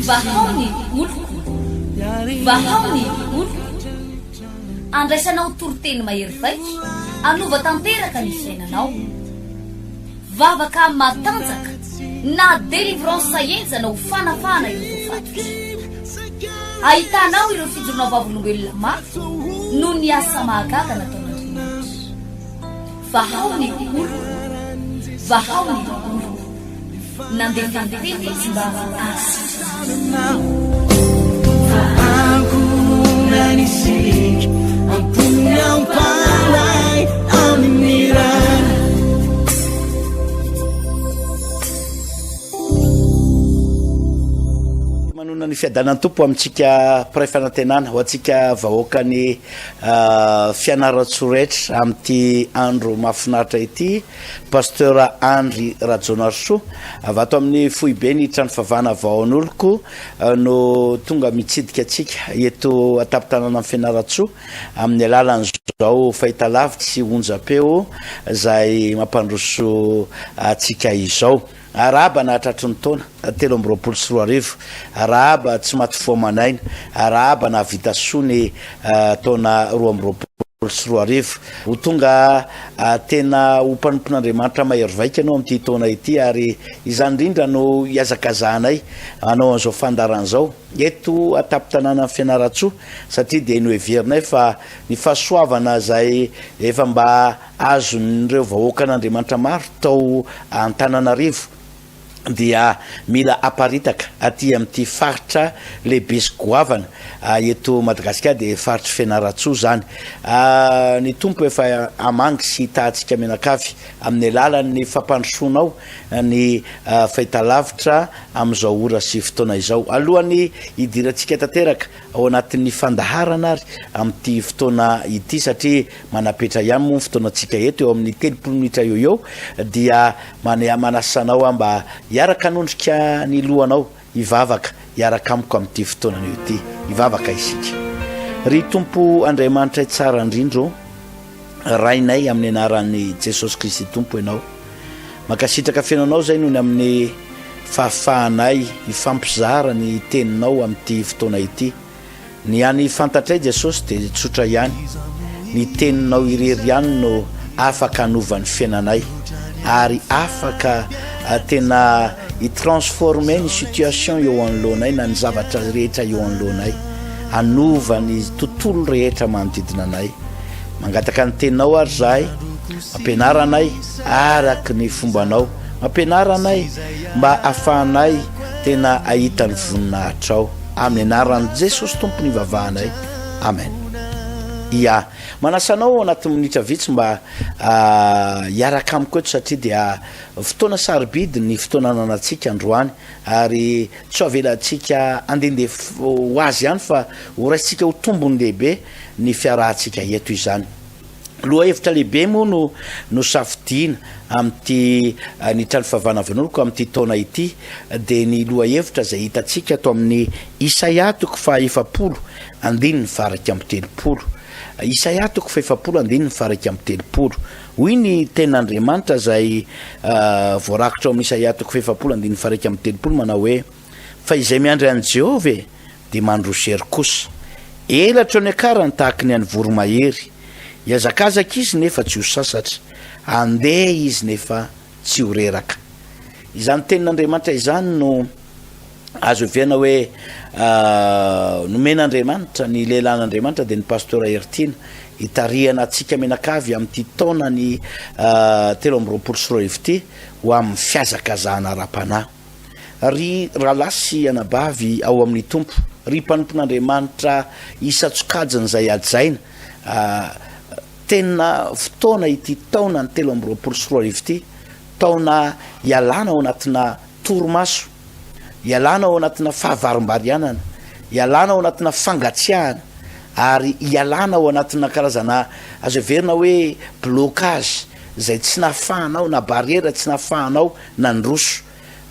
vahaony oloko vahaony oloko andraisanao toroteny mahery vaika anova tanteraka ny fiainanao vavaka matanjaka na délivrance enjana ho fanafana ireo fatotra ahitanao ireo fijorona vavolombelona mafy no ny asa mahagaga nataon'Andriamanitra vahaony oloko vahaony oloko nandefandefety sy mba Nanisik ang punyang palay ang miran manona ny fiadanany tompo amintsika pray fanantenana ho antsika vahoakany fianaratsoretra amin'ity andro mahafinaritra ity pasteur Andry Rajonarso avato amin'ny foibe ny trano favana vaon'oloko no tonga mitsidika atsika eto ataptanana amin'ny fianaratso amin'ny alalan'ny zao fahitalavitra sy onjapeo zay mampandroso atsika izao araba na tratry ny taona 13 araba tsy maty fomanaina araba na vita sony taona 12 ho tonga tena ho mpanompon'Andriamanitra mahery vaika anao amin'ity taona ity ary izany indrindra no hiazakazanay anao an'izao fandaran'izao eto ataptanana amin'ny fianaratsoa satria dia no heverinay fa ny fahasoavana zay efa mba azon'ireo vahoakan'Andriamanitra maro tao Antananarivo dia mila aparitaka aty amin'ity faritra lehibe sy goavana eto Madagasikara dia faritra Fianaratsoa zany ny tompo efa amangy sy hitantsika menakavy amin'ny alalan'ny fampandrosoanao ny fahitalavitra amin'izao ora sy fotoana izao alohany hidirantsika tanteraka ao anatin'ny fandaharana ary amin'ity fotoana ity satria manapetra ihany moa fotoanantsika eto eo amin'ny 30 minitra eo dia manasanao mba hiaraka anondrika ny lohanao hivavaka hiaraka amiko amin'ity fotoana io ity hivavaka isika ry tompo Andriamanitra tsara indrindro rainay amin'ny anaran'ny Jesosy Kristy tompo ianao makasitraka fiainanao zay noho ny amin'ny fahafahanay hifampizara ny teninao amin'ity fotoana ity ny any fantatray Jesosy dia tsotra ihany ny teninao irery ihany no afaka hanova ny fiainanay ary afaka tena hitransformer ny situation eo anoloanay na ny zavatra rehetra eo anoloanay hanova ny tontolo rehetra manodidina anay mangataka ny teninao ary zahay ampianaranay araky ny fombanao ampianaranay mba afahanay tena ahita ny voninahitra ao amin'ny anaran'i Jesosy tompony ivavahanay amen ia manasanao anaty minitra vitsy mba hiaraka amiko eto satria dia fotoana sarobidy ny fotoana ananatsika androany ary tsy avelantsika andendeha ho azy ihany fa ho raisitsika ho tombony lehibe ny fiarahantsika eto izany loha hevitra lehibe moa no safidiana amin'ity ny trano favana van'oloko amin'ity taona ity dia ny loha hevitra zay hitantsika ato amin'ny Isaia 7:7 Isaia 7:7 hoy ny ten'Andriamanitra zay voarakitra amin'ny Isaia 7:7 manao hoe fa izay miandry an' Jehovah dia mandrosery kosa elatra ny akarany tahaka ny any voromahery hiazakazaka izy nefa tsy ho sasatra andeha izy nefa tsy ho reraka izany tenin'Andriamanitra izany no azo hiviana hoe nomen'Andriamanitra ny lehilahin'Andriamanitra dia ny pasteur Ertina hitarihana atsika menakavy amin'ity taona ny 13 ity ho amin'ny fiazakazahana ara-panahy ry rahalasy anabavy ao amin'ny tompo ry mpanompon'Andriamanitra isatsokajiny zay ajaina tena fotoana ity taona ny 13 ity taona hialana ao anatina toromaso hialana ao anatina fahavarim-barianana hialana ao anatina fangatsiahana ary hialana ao anatina karazana azo heverina hoe blocage zay tsy nafahanao na barrière tsy nafahanao na ndroso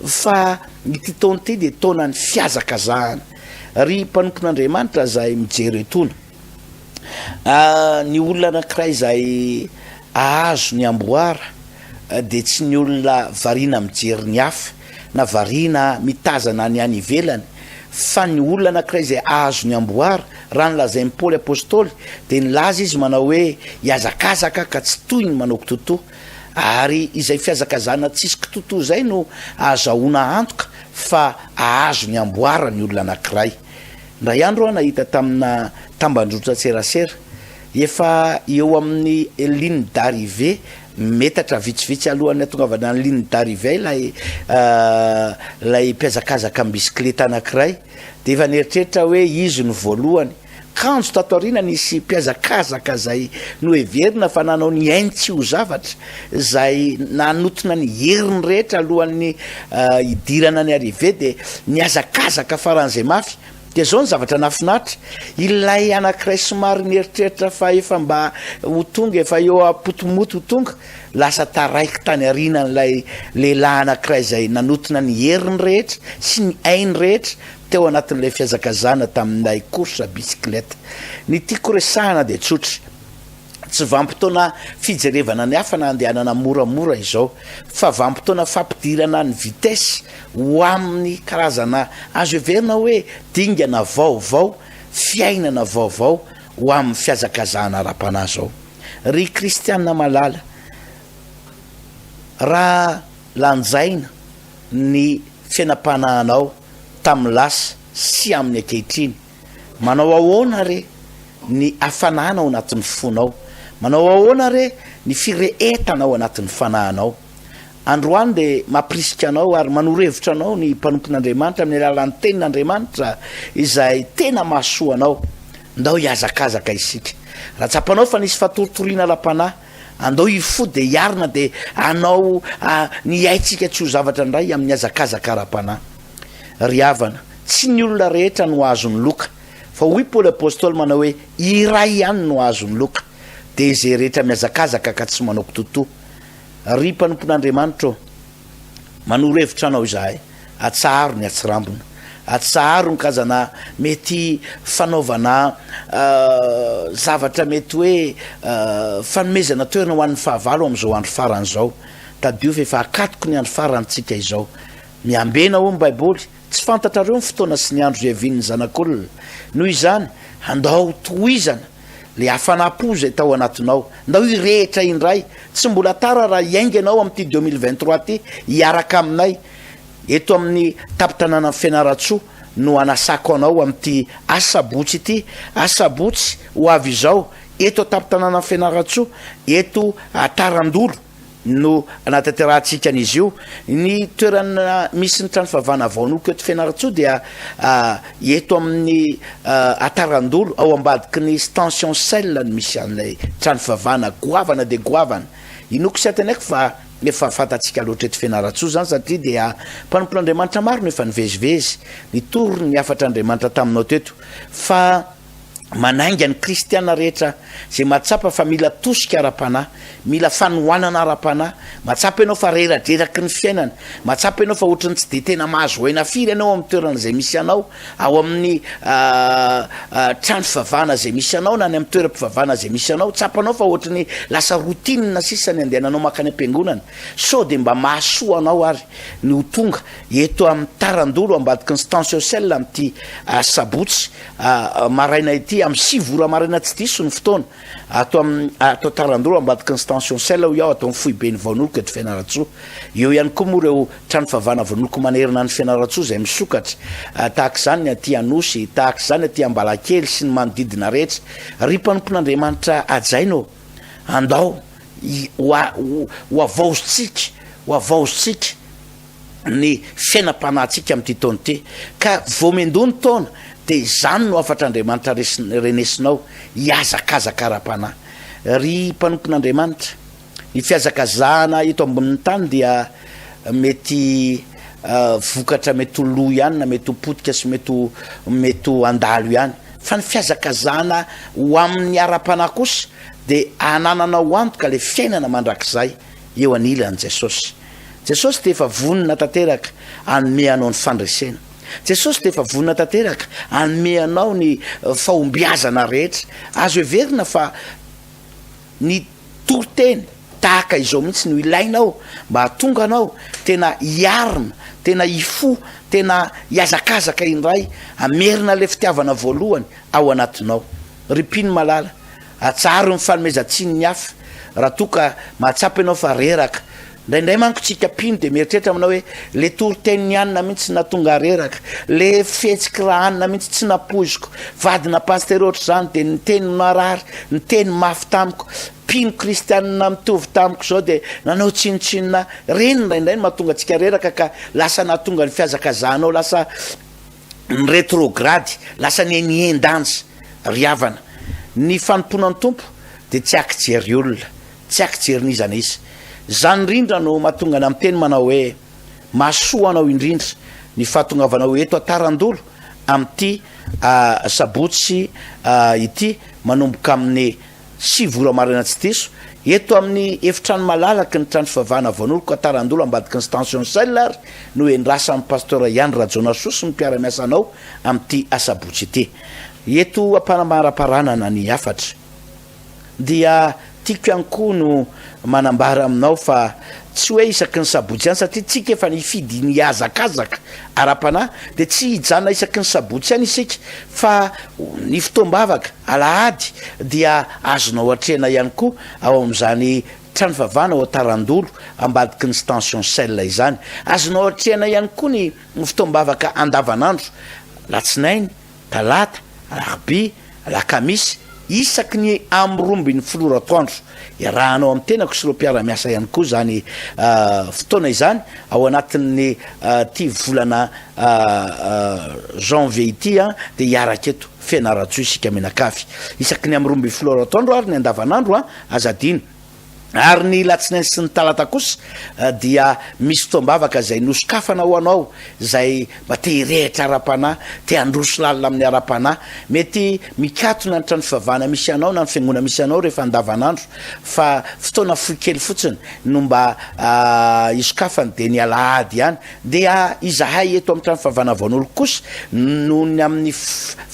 fa ity taona ity dia taona ny fiazakazahana ry mpanompon'Andriamanitra zay mijery etona ny olona anankiray zay ahazo ny amboara dia tsy ny olona variana mijery ny hafa na variana mitazana ny any ivelany fa ny olona anankiray zay azo ny amboary raha nylazain'ny Paoly apôstôly de nilaza izy manao hoe hiazakazaka ka tsy toy ny manao kitoto ary izay fiazakazana tsisy kitoto zay no azahoana antoka fa azo ny amboara ny olona anankiray. Ndray andro nahita tamina tambandrotra tserasera efa eo amin'ny ligne d'arrivée metatra vitsivitsy alohan'ny atongavana ny ligne d'arrivée lay mpiazakazaka amin'ny bisikleta anankiray de efa nieritreritra hoe izy ny voalohany kanjo tato aoriana nisy mpiazakazaka zay no heverina fa nanao ny aintsy ho zavatra zay nanotona ny heriny rehetra alohan'ny idirana ny arrivée de niazakazaka faran'izay mafy. De zao ny zavatra nafinatra ilay anankiray somary nieritreritra fa efa mba ho tonga efa eo apotomoto ho tonga lasa taraiky tany arinan'lay lehilahy anankiray zay nanotona ny heriny rehetra sy ny ainy rehetra teo anatin'ilay fiazakazana tamin'ilay course bisikleta. Ny tiako resahana de tsotra tsy vanim-potoana fijerevana ny hafa na andehanana moramora izao fa vanim-potoana fampidirana ny vitesse ho amin'ny karazana azo heverina hoe dingana vaovao fiainana vaovao ho amin'ny fiazakazana ara-panahy zao. Ry kristianina malala raha lanjaina ny fiainam-panahinao tamin'ny lasa sy amin'ny ankehitriny manao ahoana re ny hafanana ao anatin'ny fonao, manao ahoana re ny firehetana ao anatin'ny fanahinao. Androany de mampirisika anao ary manorevitra anao ny mpanompon'Andriamanitra amin'ny alalan'ny tenin'Andriamanitra izay tena mahasoa anao. Ndao hiazakazaka isika raha tsapanao fa nisy fatoritoriana ara-panahy andao ifo de hiarina de anao ny aitsika tsy ho zavatra ndray amin'ny azakazaka ara-panahy. Ry havana tsy ny olona rehetra no azo ny loka fa hoy Paoly apôstôly manao hoe iray ihany no azo ny loka de zay rehetra miazakazaka ka tsy manao kitoto. Ry mpanompon'Andriamanitra manorevitra anao izahay atsaharo ny atsirambona, atsaharo ny kazana mety fanaovana zavatra mety hoe fanomezana toerana ho an'ny fahavalo am'izao andro farany zao. Tadiova efa akatoko ny andro farantsika izao. Miambena ho ny baiboly tsy fantatrareo ny fotoana sy ny andro zay avin'ny zanak'olona. Noho izany andao tohizana le hafanapo zay tao anatinao, ndao irehetra indray tsy mbola tara raha iainganao amin'ty 2023 ty hiaraka aminay eto amin'ny tapitanana Fianaratsoa no anasako anao amin'ty asabotsy ity, asabotsy ho avy izao eto tapitanana Fianaratsoa eto Tarandolo no anatanterantsika an'izy io ny toerana misy ny trano favana vaonoko eto Fianaratsoa dia eto amin'ny Tarandolo ao ambadiky ny station Sel ny misy an'ilay trano favana goavana de goavana. Inoko sy atanaiky fa efa fantatsika loatra eto Fianaratsoa zany satria dia mpanompon'Andriamanitra maro no efa nivezivezy nitory ny afatr'Andriamanitra taminao teto fa manainga ny kristiana rehetra zay matsapa fa mila tosika ara-panahy, mila fanohanana ara-panahy, matsapa ianao fa reradreraky ny fiainana, matsapa ianao fa ohatrany tsy de tena mahazo hoaina firy ianao amin'ny toerana zay misy anao ao amin'ny trano fivavahana zay misy anao na ny amin'ny toeram-pivavahana zay misy anao, tsapanao fa ohatrany lasa routine sisany andehananao makany am-piangonana. So de mba mahasoa anao ary ny ho tonga eto amin'ny Tarandolo ambadiky ny station Sel amin'ty sabotsy maraina ity amin'ny 6 ora maraina tsy diso ny fotoana ato Tarandolo ambadiky ny station Sel ho iaho atao foibe ny vaonoloko eto Fianaratsoa. Eo ihany koa moa reo trano favana vaonoloko manerina ny Fianaratsoa zay misokatra tahaka zany ny aty Anosy, tahaka zany aty Ambalakely sy ny manodidina rehetra. Ry mpanompon'Andriamanitra ajainao andao ho avaozitsika ny fiainam-panahintsika amin'ity taona ty ka vao mendony taona de zany no afatr'Andriamanitra renesinao hiazakazaka ara-panahy. Ry mpanompon'Andriamanitra ny fiazakazahana eto ambonin'ny tany dia mety vokatra mety ho lo ihany na mety ho potika sy mety ho andalo ihany fa ny fiazakazahana ho amin'ny ara-panahy kosa de anananao antoka le fiainana mandrakizay eo anilan'i Jesosy. Jesosy de efa vonina tanteraka anome anao ny fandresena. Jesosy de efa vonina tanteraka anome anao ny fahombiazana rehetra. Azo heverina fa ny toroteny tahaka izao mihitsy no ilainao mba hatonga anao tena hiarina tena ifo tena hiazakazaka indray amerina le fitiavana voalohany ao anatinao ripiny malala atsaro ny fanomezantsiny ny hafa raha toka mahatsapy ianao fa reraka ndraindray manko tsika pino de mieritreritra aminao hoe le toroteniny anina mihitsy natonga reraka le fihetsiky raha anina mihitsy tsy napoziko vadina paster ohatra zany de ny teny marary ny teny mafy tamiko pino kristianina mitovy tamiko zao de nanao tsinotsinona reny ndraindray ny mahatonga atsika reraka ka lasa natonga ny fiazakazanao lasa ny retrogrady lasa ny eniendanja riavana ny fanomponany tompo de tsy akijery olona tsy akijeryn'izana izy zany indrindra no mahatonga na miteny manao hoe mahasoa anao indrindra ny fahatongavanao eto atarandolo am'ty sabotsy ity manomboka amin'ny 7 vora marina tsy diso eto amin'ny efitrano malalaky ny trano fivavahana vanoloko atarandolo ambadiky ny station sel ary no endrasan'ny pasteur Iany Rajonasosy ny mpiara-miasa anao am'ty asabotsy ity eto ampanamaraparanana ny afatra dia tiako ihany koa no manambara aminao fa tsy hoe isaky ny sabotsy ihany satria tsika efa nifidy ny azakazaka ara-panahy de tsy hijana isaky ny sabotsy ihany isika fa ny fotoam-bavaka alahady dia azonao atrena ihany koa ao amin'izany trano fivavahana ao atarandolo ambadiky ny station sel izany azonao atrena ihany koa ny fotoam-bavaka andavanandro latsinainy talata alaroby alakamisy isaky ny amromby ny filoratoandro iarahanao amin'ny tenako sy ro mpiara-miasa ihany koa zany fotoana izany ao anatin'ny ty volana janvier ity de hiaraka eto fianaratsoa isika menakafy isaky ny amromby filoratoandro ary ny andavanandro azadiny ary ny latsinainy sy ny talata kosa dia misy fotoam-bavaka zay nosokafana ho anao zay mba te hirehitra ara-panahy te handroso lalina amin'ny ara-panahy mety mikatona ny trano fivavahana misy anao na ny fiangonana misy anao rehefa andavanandro fa fotoana fohy kely fotsiny no mba isokafany de ny alahady ihany dia izahay eto amin'ny trano fivavahana van'olo kosa no ny amin'ny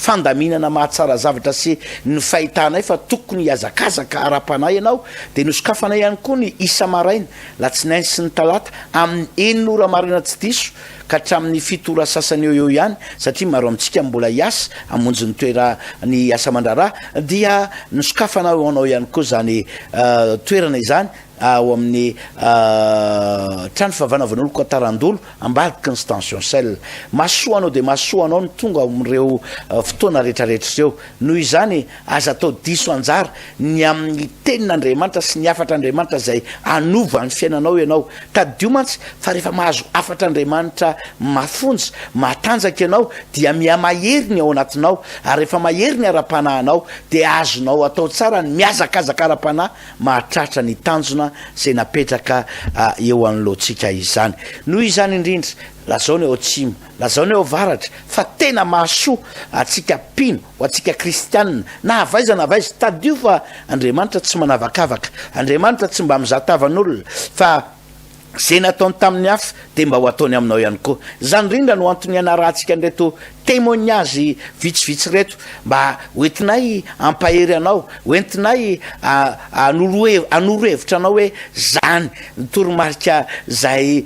fandaminana mahatsara zavatra sy ny fahitanay fa tokony hiazakazaka ara-panahy ianao de nosokafana ihany koa ny isa maraina latsinainy sy ny talata amin'ny 9 ora marina tsy diso ka hatramin'ny 7 ora sasany eo ihany satria maro amintsika mbola hiasa amonjy ny toera ny asa mandraraha dia nisokafana ao anao ihany koa zany toerana izany ao amin'ny trano fivavahana van'oloko atarandolo ambadiky ny station sel masoa anao de masoa anao ny tonga amin'ireo fotoana rehetrarehetra zeo noho izany aza atao diso anjara ny amin'ny tenin'Andriamanitra sy ny afatr'Andriamanitra zay anova ny fiainanao ianao tadio mantsy fa rehefa mahazo afatr'Andriamanitra mafonjy matanjaka ianao dia miamahery ny ao anatinao ary rehefa mahery ny ara-panahinao de azonao atao tsara ny miazakazaka ara-panahy mahatratra ny tanjona zay napetraka eo anoloantsika izany noho izany indrindra lazao ny ao atsimo lazao ny ao varatra fa tena mahasoa atsika pino ho atsika kristianina na avaiza tadio fa Andriamanitra tsy manavakavaka Andriamanitra tsy mba mizatavan'olona fa zay nataony tamin'ny hafa de mba ho ataony aminao ihany koa zany indrindra no antony ianarantsika nreto témoignage vitsivitsy reto mba hoentinay ampahery anao hoentinay anorohevitra anao hoe zany toromarika zay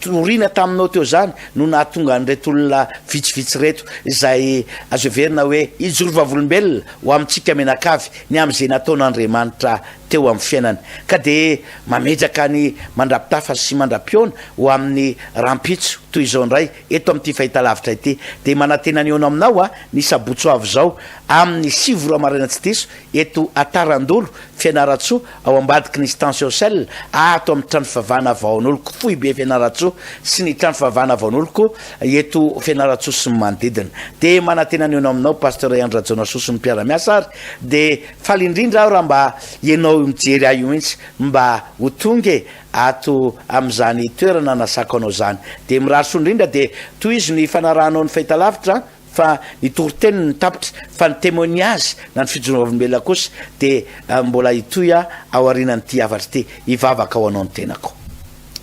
torina taminao teo zany no nahatonga an'ireto olona vitsivitsy reto zay azo everina hoe ijorovavolombelona ho amintsika menakavy ny am'izay nataon'Andriamanitra teo amin'ny fiainany ka de mametraka ny mandrapitafa sy mandrapiona ho amin'ny rampitso toy izao ndray eto amin'ity fahitalavitra ity de manantena ny eo aminao ny sabotso avy zao amin'ny 7 vora marina tsy diso eto atarandolo fianaratsoa ao ambadiky ny station sel ato amin'ny trano fivavahana vaon'oloko fohy be fianaratsoa sy ny trano fivavahana vaon'oloko eto fianaratsoa sy ny manodidina de manantena ny eo aminao pasteur Iany Rajonasosy ny mpiara-miasa ary de faly indrindra aho raha mba ianao mijery ahy io mihitsy mba ho tonge ato am'izany toerana nasako anao zany de miraroso indrindra de toy izy ny fanarahanao ny fahitalavitra fa ny toriteny ny tapitra fa ny témoignage na ny fijorovolombelona kosa de mbola hitoy ao arinan'ity avatra ty hivavaka ao anao ny tenako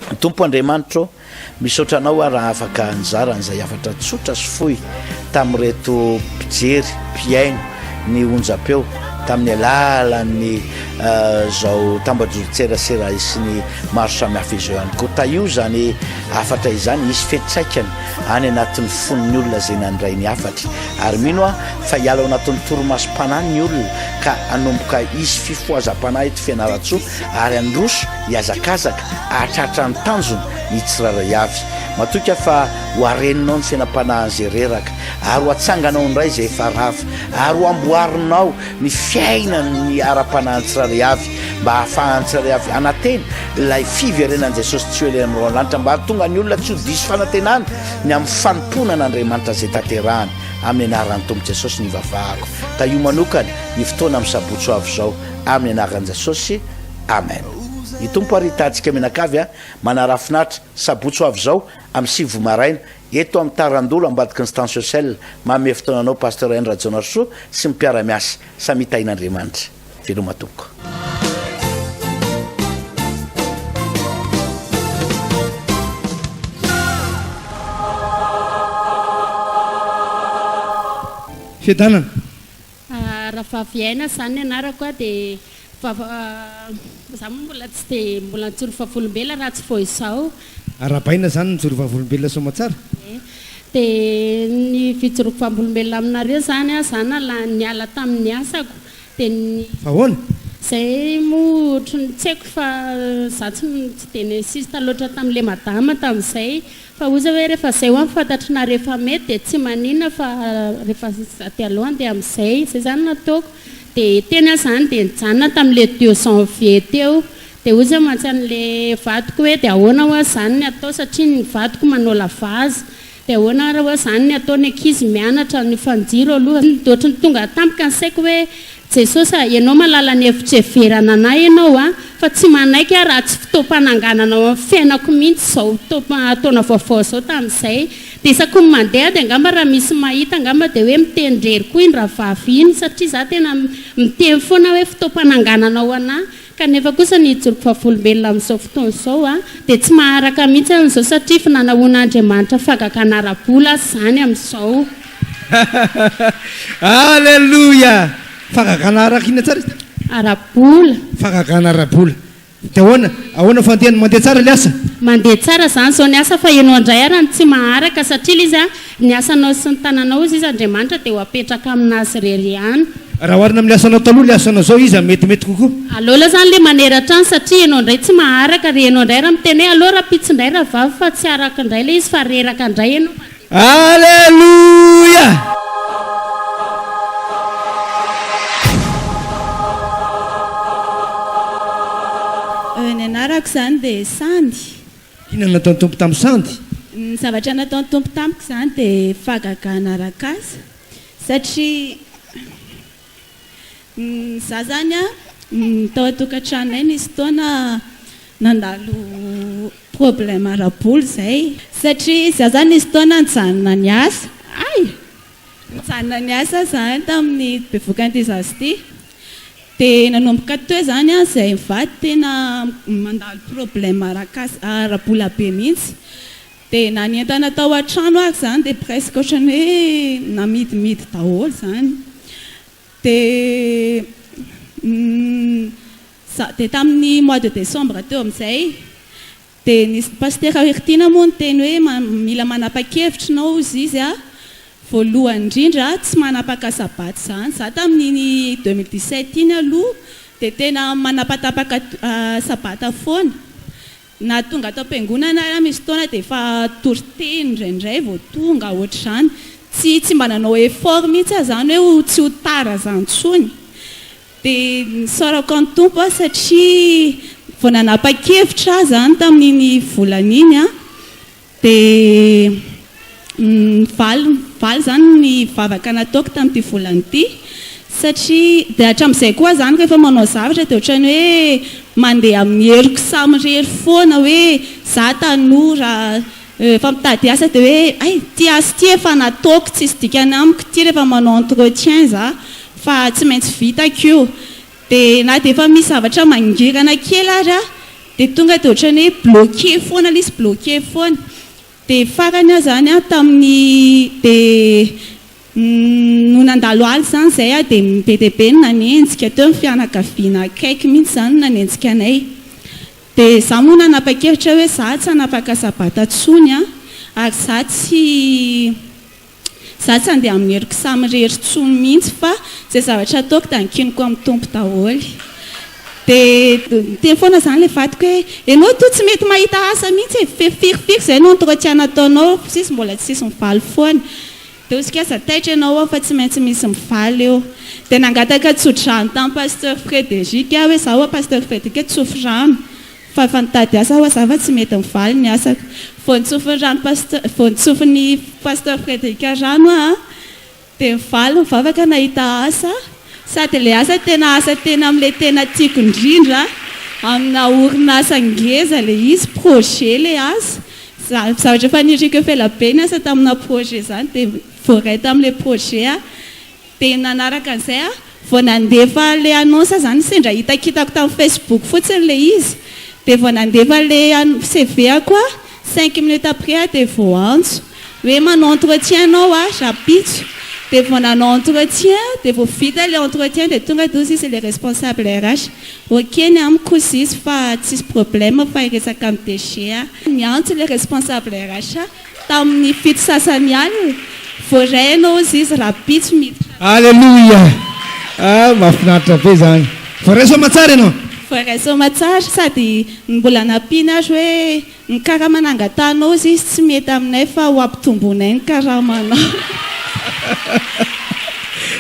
ny tompo Andriamanitra misaotra anao raha afaka anjara an'izay afatra tsotra sy fohy tamin'reto mpijery mpiaino ny onjam-peo tamin'ny alalan'ny zao tambajorotserasera sy ny maro samihafa izao ihany koa taio zany afatra izany isy fetsaikany any anatin'ny fon'ny olona zay nandray ny afatra ary mino a fa hiala ao anatin'ny toromasom-panahy ny olona ka anomboka isy fifoazam-panahy eto fianaratsoa ary androso hiazakazaka ahatratra ny tanjony ny tsiraray avy matoka fa ho areninao ny fiainam-panahy zay reraka ary ho atsanganao indray zay efa rava ary ho amboarinao ny fiainany ara-panahy tsiraray avy mba ahafahany tsiraray avy anateny ilay fiverenan'i Jesosy tsy ho elen'ny roalanitra mba hatonga ny olona tsy ho diso fanantenana ny amin'ny fanomponan'Andriamanitra zay tanterahany amin'ny anaran'ny Tompo Jesosy ny vavahako ta io manokana ny fotoana amin'ny sabotsy avy zao amin'ny anaran'i Jesosy amen. Ny tompo aritantsika menakavy a manarafinatra sabotsy avy zao amin'ny 7 maraina eto amin'ny tarandolo ambadiky ny station sel mame fotoananao pasteur Henry Rajonarso sy ny mpiara-miasa samy tain'Andriamanitra velomatomoko. Fiadanana raha fahaviaina zany anarako a dia za mbola tsy dia mbola nitsoro fahafolombela raha tsy vao izao arabaina zany nitsoro fahafolombelona soma tsara dia ny fijoroko fahafolombelona aminareo zany a za niala tamin'ny asako dia fahoana zay motrony tsy haiko fa za tsy dia nisista loatra tamin'ilay madama tamin'izay fa oza hoe rehefa zay ho amin'ny fantatrina rehefa mety dia tsy manina fa rehefa aty alohany dia amin'izay zay zany nataoko dia tena zany dia nijanona tamin'ilay 2 janvier teo dia ozy mantsy an'ilay vadiko hoe dia ahoana hoa zany ny atao satria ny vadiko manao lavazy dia ahoana raha hoa zany ny atao ny ankizy mianatra ny fanjiro aloha dotrany tonga tampoka ny saiko hoe Jesosy ianao malala ny hevitra heverana anahy ianao a fa tsy manaiky a raha tsy fotoam-panangananao amin'ny fiainako mihitsy zao ataona vaovao zao tamin'izay dia isako ny mandeha dia angamba raha misy mahita angamba dia hoe mitendrery koa iny raha vavy iny satria za tena miteny foana hoe fotoam-panangananao anahy kanefa kosa ny joroko fahafolombelona amin'izao fotoana izao a dia tsy maharaka mihitsy amin'izao satria finanahoan'Andriamanitra fagakana ara-bola zany amin'izao. Alleluia. Fagakana araka ina tsara ara-bola fagakana ara-bola dia ahoana fandehany mandeha tsara le asa mandeha tsara zany zao ny asa fa ianao indray arany tsy maharaka satria ilay izy a ny asanao sy ny tananao izy Andriamanitra dia ho apetraka aminazy rery ihany raha oharina amin'ny asanao taloha le asanao zao izy metimety kokoa alola zany le maneratra any satria ianao indray tsy maharaka re ianao indray raha miteny hoe aloha raha pitsy indray raha vavy fa tsy araka indray le izy fa reraka indray ianao. Alleluia. Ny anarako zany dia sandy. Inona nataon'ny tompo tamin'ny sandy? Ny zavatra nataon'ny tompo tamiko zany dia fagagana arak'asa satria za zany a tao atokantranonay nisy taona nandalo problème ara-bola zay satria za zany nisy taona nijanona ny asa nijanona ny asa zany tamin'ny bevokan-ty dia nanomboka teo zany a zay mivady tena mandalo problème ara-bola be mihitsy dia nanientana tao an-trano ako zany dia presque ohatrany hoe namidimidy daholo zany dia tamin'ny mois de décembre teo amin'izay dia nisy paster Hertina moa ny teny hoe mila manapa-kevitrinao izy a voalohany indrindra tsy manapaka sabaty zany za tamin'ny 2017 iny aloha dia tena manapatapaka sabata foana na tonga tao am-piangonana raha misy taona dia efa toriteny indraindray vao tonga ohatr'izany tsy mba nanao effort mihitsy zany hoe tsy ho tara zany tsony dia nisaorako ny tompo satria vao nanapa-kevitra zany tamin'iny volana iny a dia valy zany ny vavaka nataoko tamin'ity volana ity satria dia hatramin'izay koa zany rehefa manao zavatra dia ohatrany hoe mandeha amin'ny heriko samirery foana hoe za tanora efa mitady asa dia hoe ty asa ty efa nataoko tsisy dikany amiko ty rehefa manao entretien za fa tsy maintsy vitako io dia na dia efa misy zavatra mangirana kely ary a dia tonga dia ohatrany hoe bloqué foana dia farany zany a tamin'ny dia no nandalo aly zany zay a dia be dia be no nanenjika teo ny fianakaviana akaiky mihitsy zany no nanenjika anay dia za moa nanapa-kevitra hoe za tsy hanapaka sabata ntsony a ary za tsy andeha amin'ny heriko samirery ntsony mihitsy fa zay zavatra ataoko da nikinoko amin'ny tompo daholo dia teny foana zany le vadiko hoe ianao to tsy mety mahita asa mihitsy fefirifiry zay no entretien nataonao sisy mbola tsy sisy mivaly foana dia osika aza taitra ianao fa tsy maintsy misy mivaly eo dia nangataka tsodrano tamin'ny pasteur Frédéric hoe za hoa pasteur Frédéric tsofy rano fa nitady asa hoa za fa tsy mety mivaly ny asako vao nitsofiny pasteur Frédéric rano a dia mivaly mivavaka nahita asa sady le asa tena amin'ilay tena tiako indrindra amina orinasa ngeza le izy projet le asa zavatra efa niriko efa ela be ny asa tamina projet zany dia voaray tamin'ilay projet a dia nanaraka an'izay a vao nandefa le annonce zany sendra hitakitako tamin'ny Facebook fotsiny le izy dia vao nandefa le CV koa 5 minutes après dia vao antso hoe manao entretien anao a rapitso dia vao nanao entretien dia vao vita le entretien dia tonga dozy izy le responsable RH okeny amiko izy fa tsisy problème fa iresaka amin'ny DG a niantso le responsable RH tamin'ny fito sasany alina voaray anao izy rapitso miditra alleluia mahafinaritra be zany voaray somatsara ianao voaray somatsara sady mbola nampiana azy hoe ny karama nangatanao izy tsy mety aminay fa ho ampitomboinay ny karamanao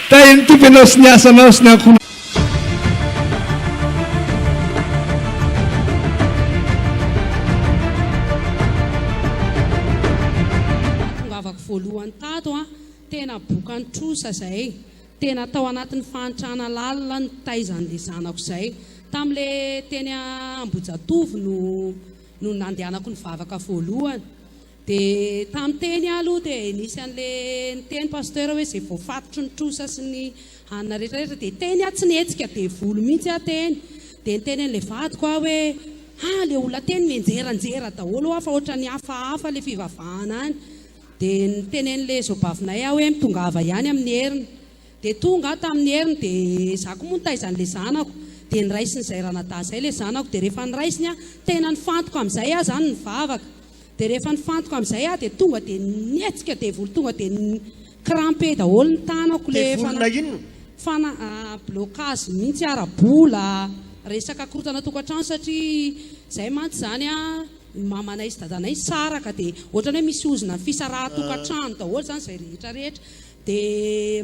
ta iny tompo ianao sy ny asanao sy ny ankono tongavako voalohany tato a tena boka nitrosa zay tena tao anatin'ny fanitrana lalina ny taizan'le zanako zay tamin'le teny Ambojatovo no nandehanako ny vavaka voalohany dia tamin'ny teny aloha dia nisy an'le niteny pasteur hoe zay voafatotry ny trosa sy ny anina rehetrarehetra dia teny a tsy nihetsika dia volo mihitsy ateny dia niteny an'le vadiko a hoe le olona teny mienjeranjera daholo a fa ohatra ny hafahafa le fivavahana any dia niteny an'le zobavinay a hoe mitongava ihany amin'ny heriny dia tonga tamin'ny heriny dia zako moa nitaizan'le zanako dia niraisiny izay ranadaha zay le zanako dia rehefa niraisiny a tena nifantoko amin'izay a zany ny vavaka dia rehefa nifantoko amin'izay a dia tonga dia nietsika dia volo tonga dia crampé daholo ny tanako le blocage mihitsy arabola resaka korotana tokantrano satria zay mantsy zany a mamanay sy dadanay saraka dia ohatrany hoe misy ozona fisaraha-tokantrano daholo zany zay rehetrarehetra dia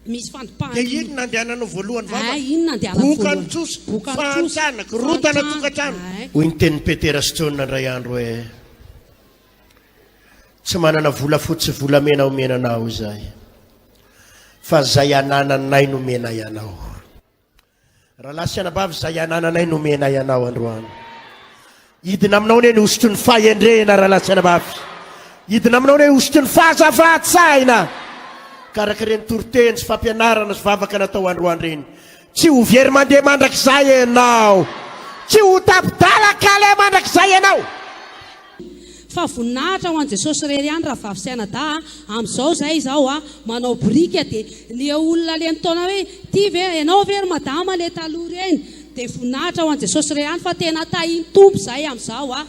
misy fandopahana dia iny nandehananao voalohany iny nandehanako boka nitsosa fantsana korotana tokantrano hoy ny tenin'ny Petera sy Jona ndray andro hoe tsy manana vola fotsy volamena omenanao izay fa zay anananay nomena ianao raha lasy anabavy zay anananay nomena ianao androany hidina aminao ne osotry ny fahendrena raha lasy anabavy hidina aminao ne osotry ny fahazavatsaina karaka reny toroteny sy fampianarana sy vavaka natao androany reny tsy ho very mandeha mandrakizay ianao tsy ho tapidalaka le mandrakizay ianao fa voninahitra ho an'i Jesosy rery any raha vavisaina da amin'izao zay izao a manao brika dia le olona le nitaona hoe ty ve ianao very madama le taloha reny dia voninahitra ho an'i Jesosy rery any fa tena tahiny tompo zay amin'izao a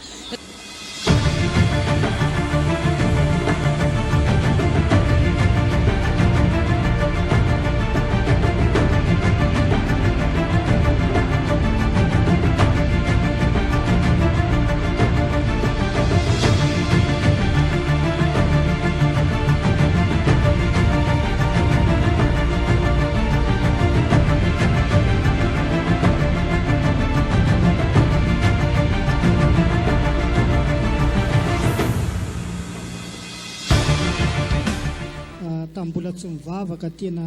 mbola tsy mivavaka tena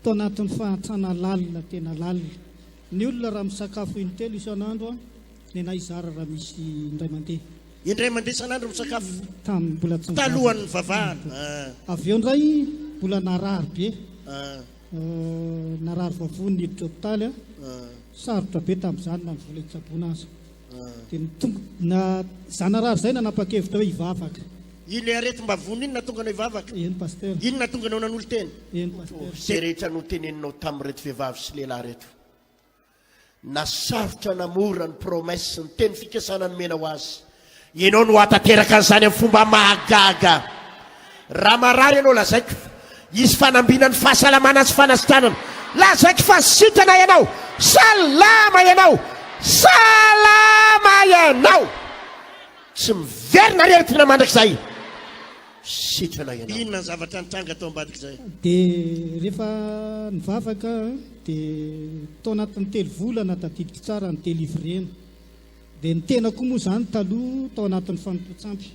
tao anatin'ny fahantsana lalina tena lalina ny olona raha misakafo intelo isan'andro a ny naizara raha misy indray mandeha isan'andro misakafo mbola tsy talohan'ny vavahana avy eo ndray mbola narary be narary vavony niditra hôpitaly a sarotra be tamin'izany na ny vola hitsaboana azy dia na zanarary zay nanapa-kevitra hoe hivavaka ile aretim-ba vony inona tonga anao ivavaka eny paster inona tonga anao nan'olo teny eny paster zay rehetra no teneninao tamin'ny reto vehivavy sy lehilahy reto nasarotra namora ny promesse ny teny fikasana ny mena ho azy ianao no atateraka an'izany amin'ny fomba mahagaga raha marary ianao lazaiko izy fanambinany fahasalamana sy fanasitranana lazaiko fa sitana ianao salama ianao salama ianao tsy miverina reretina mandrak'izay sitrana ianao inona ny zavatra nitranga atao ambadika izay dia rehefa nivavaka dia tao anatin'ny telo volana tadidika tsara ny délivrena dia ny tena koa moa izany taloha tao anatin'ny fanontotsampy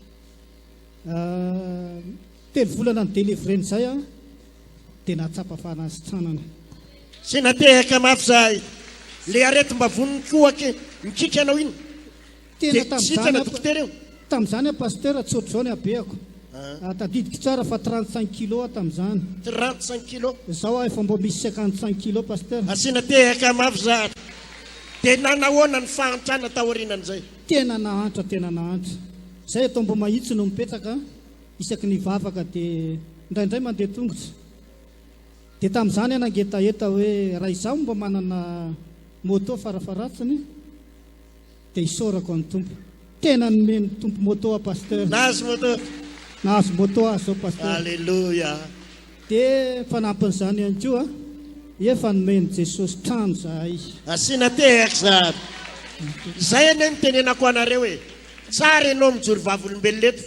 telo volana ny délivrena izay a dia nahatsapa fanasitranana sy natehaka mafy zahay le aretim-ba voniny koake mikika anao iny tena sitrana dokotera io tamin'izany a paster tsotra izao ny abeako tadidika tsara fa 35 kilo tamin'izany 35 kilo izao efa mbo misy 55 kilo paster asina tehaka mafy zahay dia nanahoana ny fahantrana taorianan'izay tena nahantra izay atao mbo mahitsy no mipetraka isaky ny vavaka dia indraindray mandeha tongotra dia tamin'izany a nangetaeta hoe raha izaho mba manana moto farafaratsiny dia isorako ny tompo tena nomeny tompo moto a paster nahazo moto nahazo moto azo ao paster alleluia dia fanampin'izany ihany koa efa nomeny jesosy trano zahay asina tehaka zahay zay ane nitenenako anareo hoe tsara ianao mijory vavolombelona eto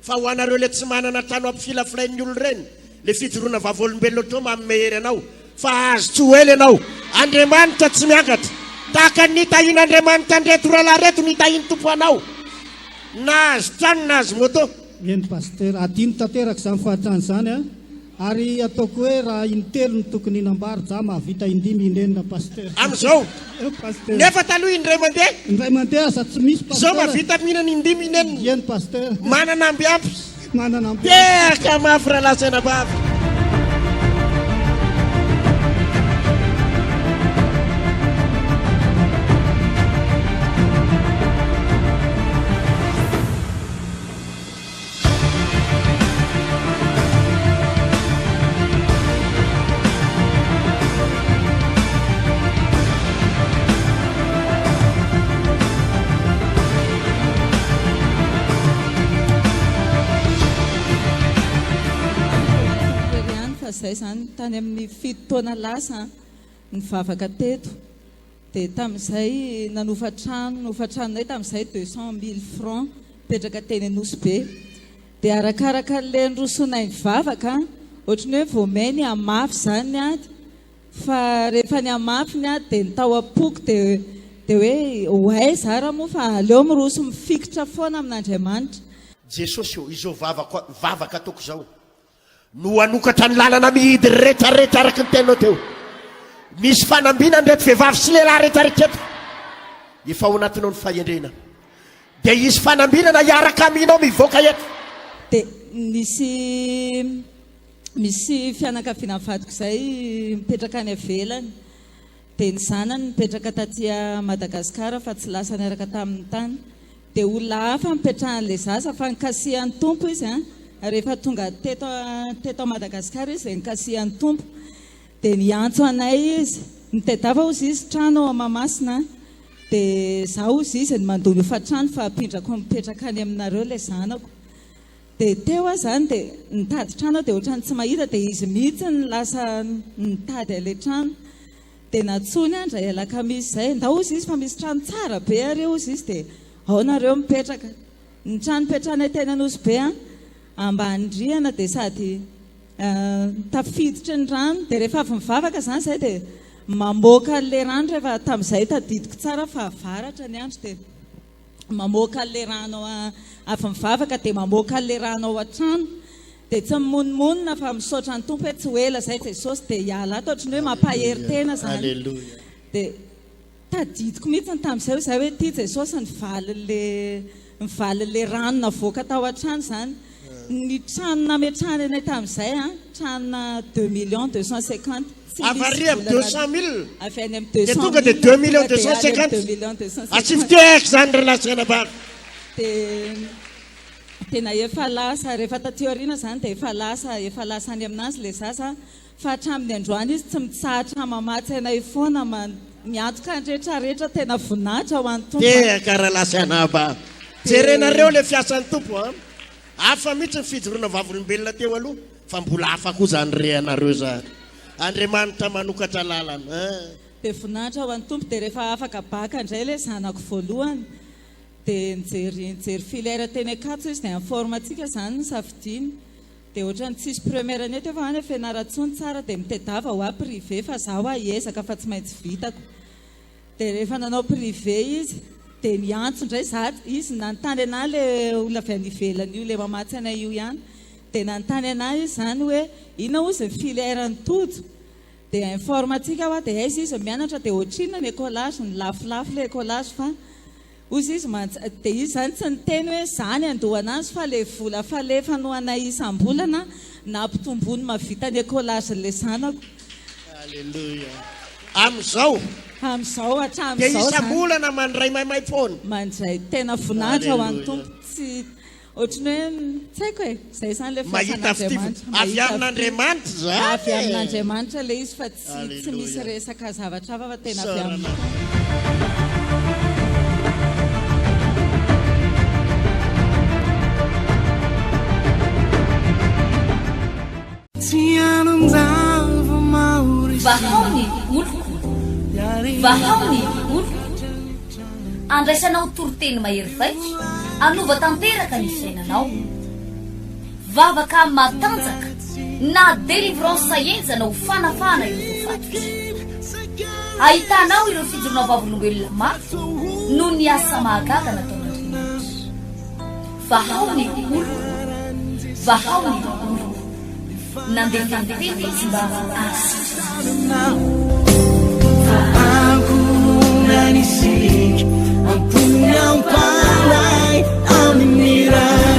fa ho anareo le tsy manana trano ampifilafilain'ny olo reny le fijoroana vavolombelona otrao mamehery anao fa azo tsy hoely ianao andriamanitra tsy miakatra tahaka nitahin'andriamanitra andreto ralahy reto nitahiny tompo anao nahazo trano nahazo moto eny paster adino tanteraka izany fahatrany izany a ary ataoko hoe raha intelo ny tokony inambary za mahavita indimy inenina paster amin'izao paster nefa taloha indray mandeha indray mandeha aza tsy misy zao mahavita mihinana indimy inenina eny paster manana ambiampy manana tehaka mafy raha lasaina bavy zay zany tany amin'ny fito taona lasa nivavaka teto dia tamin'izay nanofatranonay tamin'izay 200 000 francs petraka teny Anosy-be dia arakaraka le nrosonay mivavaka ohatrany hoe voameny amafy zany a fa rehefa ny amafiny a dia nitao apoko dia hoe oay zara moa fa aleo miroso mifikitra foana amin'Andriamanitra jesosy io izao vavaka ataoko zao no anokatra ny lalana mihidy rehetrarehetra araky ny teninao teo misy fanambina nreto vehivavy sy lehilahy rehetrarehetra efa ao anatinao ny fahendrena dia izy fanambinana hiaraka aminao mivoaka eto dia misy fianakaviana vadiko izay mipetraka any avelany dia ny zanany mipetraka tatia Madagasikara fa tsy lasa niaraka tamin'ny tany dia olona hafa mipetrahan'ilay zaza fa nikasihan'ny tompo izy a rehefa tonga teto Madagasikara izy dia nikasihan'ny tompo dia niantso anay izy nitedava ozy izy trano ao Mahamasina dia zaho ozy izy ny mandony hofa-trano fa apindrako mipetraka any aminareo ilay zanako dia teo aho zany dia nitady trano dia ohatrany tsy mahita dia izy mihitsy ny lasa nitady ilay trano dia natsony andra alakamisy izay ndao ozy izy fa misy trano tsara be areo ozy izy dia ao nareo mipetraka ny trano petranay teny Anosy-be ambany-drihana dia sady tafiditra ny rano dia rehefa avy mivavaka zany izay dia mamoaka le rano rehefa tamin'izay tadidiko tsara fa avaratra ny andro dia mamoaka le rano avy mivavaka dia mamoaka le rano ao an-trano dia tsy mimonmonina fa misaotra ny tompo hoe tsy hoela izay Jesosy dia hiala ato ohatrany hoe mampahery tena zany dia tadidiko mihitsy tamin'izay izay hoe ity Jesosy nivalin'le rano navoaka tao an-trano zany ny trano nametrahany anay tamin'izay tranona 2 250 avaria amin'ny 200 000 avy any amin'ny 200 dia tonga dia 2 250 atsifitehaka zany relasaina bavy dia tena efa lasa rehefa tateoriana zany dia efa lasa any aminazy le zaza fa hatramin'ny androany izy tsy mitsahatra mamatsy anay foana miatoka andrehetrarehetra tena voninahitra ho an'ny tompo karaha lasa anaba jerenareo le fiasan'ny tompo a afa mihitsy ny fijoroana vavolombelona teo aloha fa mbola hafa koa zany reanareo zany Andriamanitra manokatra lalana dia voninahitra ho an'ny tompo dia rehefa afaka baka indray le zanako voalohany dia nijery filaire teny akatso izy dia amin'ny formatsika zany ny safidiny dia ohatrany tsisy première année teo fa any fianaratsony tsara dia mitedava ho a privé fa zaho aezaka fa tsy maintsy vitako dia rehefa nanao privé izy dia niantso indray izy nanontany ana le olona avy any ivelany io le mamatsy anay io ihany dia nanontany ana izy zany hoe ina ozy ny filaire ny tojo dia informatsika aho dia aizy izy mianatra dia ohatrinona ny écolage ny lafilafy le écolage fa ozy izy dia izy zany tsy niteny hoe zany andohanazy fa le vola falefa no anay isam-bolana nampitombony mavita ny écolage le zanako alleluia amin'izao hatramin'izao dia isam-bolana mandray maimay foana mandray tena voninahitra ho an'ny tompo tsy ohatrany hoe tsy haiko e zay zany le mahita fitivy avy amin'Andriamanitra zany avy amin'Andriamanitra le izy fa tsy misy resaka zavatra hafa fa tena avy amin'ny vahaony oloko vahaony oloko andraisanao toroteny mahery vaiko anova tanteraka ny fiainanao vavaka matanjaka na délivrance enjana ho fanafana ireo fatotra ahitanao ireo fijoroana vavolombelona mafy no ny asa mahagaga nataon'Andriamanitra vahaony oloko vahaony oloko nandefandefety izy mba Ampuni ang palay, aming nira